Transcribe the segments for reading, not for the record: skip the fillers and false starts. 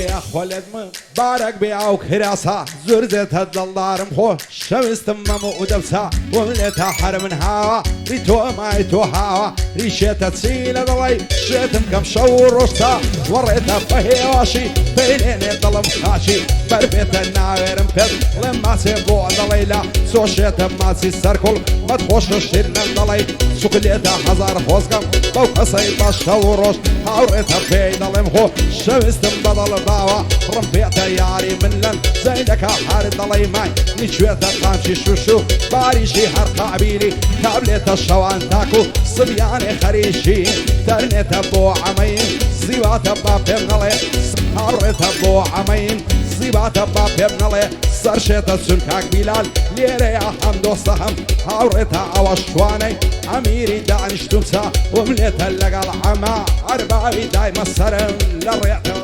يا خولد من بارك بيعو كراسة زرزت هالدلار مخو شمس تمم ودبسة ومليتها حر من هوا ريتو ما يتو هوا ريشيتها تسيل ضلي شيتم كم شور وشتا وريتها فهي واشي بينين الظلم خاشي بربيت الناغير مفت لما سيبو ضليلا سوشيتها ما سيسركل ما تخوش الشيرنا ضلي سوكليتها حزار فوزكم بوك صيبا شوروش هاوريتها في ضلي مخو شمس تنبضل ضاوة رمبيتها ياري من لن زينك حارد ضلي ماي نشويتها قامشي شوشو باريشي حرق عبيلي كابليتها الشوان تاكو صبياني خريشي ترنيتها بو عمين زيواتها بابي منالي هاوريتها بو عمين زيباتها بابي منالي سرشيتها سلكاك بلال ليري يا حمدو صهم هاوريتها عواشواني عميري دانش تمسا ومليتها لقى العما عرباوي دايما السرم للريعتها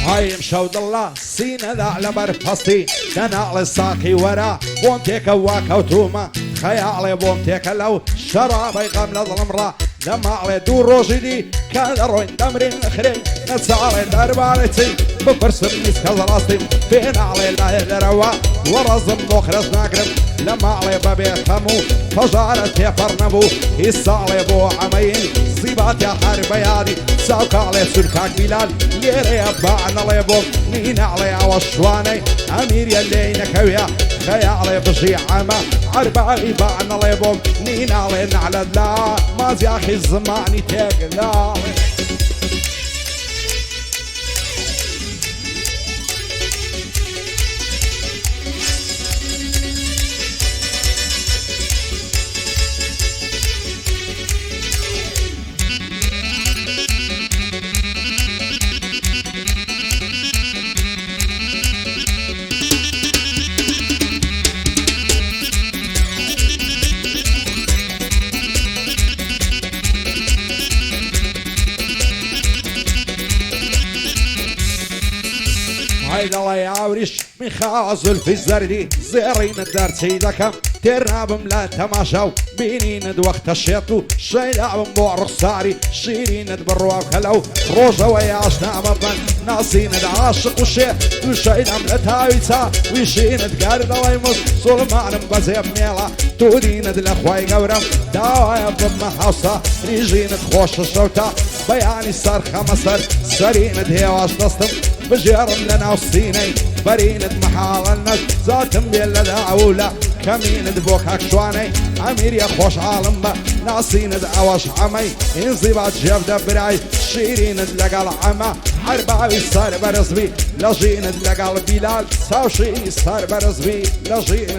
هاي مشود الله سينا ذا على برفستي كان على الساقي ورا بومتيك واكا وتوما خيالي بومتيك لو شرابي قبل الظلمرة لما على دور روجدي كان روين دمرين اخرين نتسالي دربالتي بفرس الناس كزراستي فين علي لا روا ورزم نخرس ناقرب لما علي بابي خمو فجارت يا فرنبو يسالي بو عمين زيبات يا حربيادي ساوك علي سلكاك بلال ليري باعنا ليبوم نين علي عوشواني امير يلي نكويا خيالي بشي عما عرباعي باعنا ليبوم نين علي نعلى لا ما زياخي الزماني تقلا هيدا الله يعوريش من خازل في الزردي زيرين الدار سيدكم ترناب ملا تماشاو بينين وقت الشيطو شيلع بمبوع رخصاري شيرين دبروا خلو روجا وياشنا مبن ناسين العاشق والشيء وشيلع ملتاويتا ويشين دقارد الله يمس سلمان بزيب ميلا تودين دلخواي قورم داوايا بما حوصا ريجين تخوش الشوتا بياني صرخة مصر سرين دهيواش نصتم بجيرم لنا وصيني برينة محال الناس ذاتم بيلا دعولا كمين دبوك هكشواني عمير يا خوش عالم با ناسين دعواش عمي انزيبات جيب دبراي شيرين دلقى العما عرباوي صار برزبي لجين دلقى البلال ساوشيني صار برزبي لجين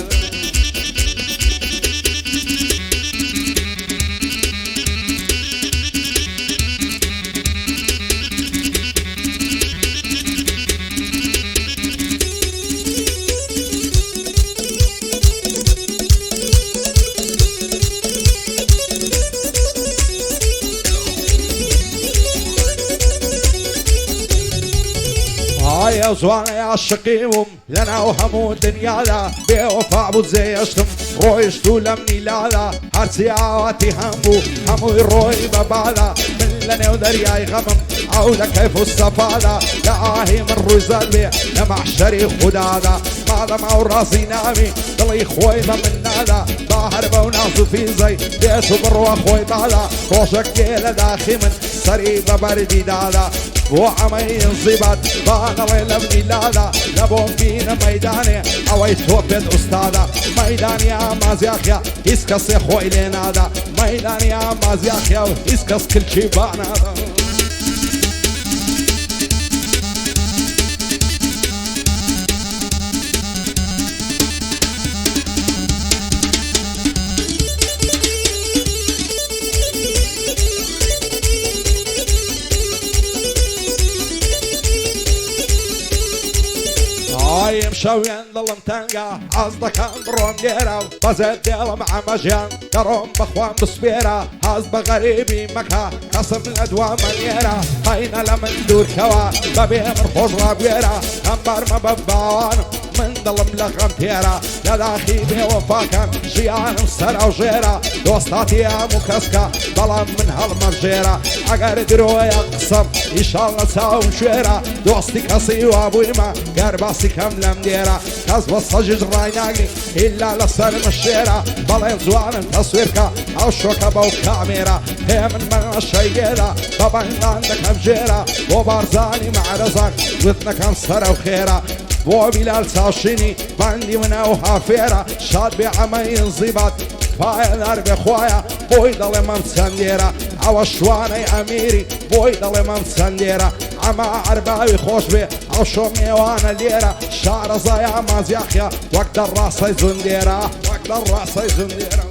يا زوان يا شقيوم لنا وهمو الدنيا لا بيوفا بود زي اشتم رويشتو لمني لا لا هرسي عواتي همو الروي ببالا من لنا ودرياي غمم عودة كيف الصفالة لآهي من روزال بي لمحشري خدادا ماذا ما راسي نامي ضلي خوي من نادا ظاهر بوناسو في زي بيتو بروا خوي بالا خوشك كيلا داخي من سريبا بردي دادا وعمي انصبت بانا ويلبني لالا لبون فينا ميداني اوي توبت استادا ميداني يا مازياخيا اسكس خوي لنادا ميداني يا مازياخيا اسكس كل شي بانادا بايم شوين ظلم تنقى أصدقان بروم ديرا بزد ديلم عمجان قروم بخوان بصبيرا هاز بغريبي مكا قصم الأدوى منيرا هين لمن دور كوا ببيم الخضرة بيرا أمبر مبباوان من ظلم لغم تيرا لداخي بي وفاكن جيان مسر أو جيرا دوستاتي يا مكسكا ظلم من هالمرجيرا عقر درو يقسم إن شاء الله تساوم شيرا دوستي كسي وابوي ما قرباسي كاملة مديرا كذب الصجج رايناقي إلا لسر مشيرا بلين زوان تصويركا أو شوكا بو كاميرا هي من الشيقيرا بابا عندك بجيرا وبارزاني مع رزاق وثنا كان سر وخيرا بو بلال تاشيني باندي منا وحافيرا شاد بعمي انضباط فايدار بخوايا بوي دل ممسن ديرا او شواني اميري بوي دل ممسن ديرا اما عرباوي خوش بي او شو ميوانا ديرا شعر زايا مازياخيا وقت الراسي زنديرا وقت الراسي زنديرا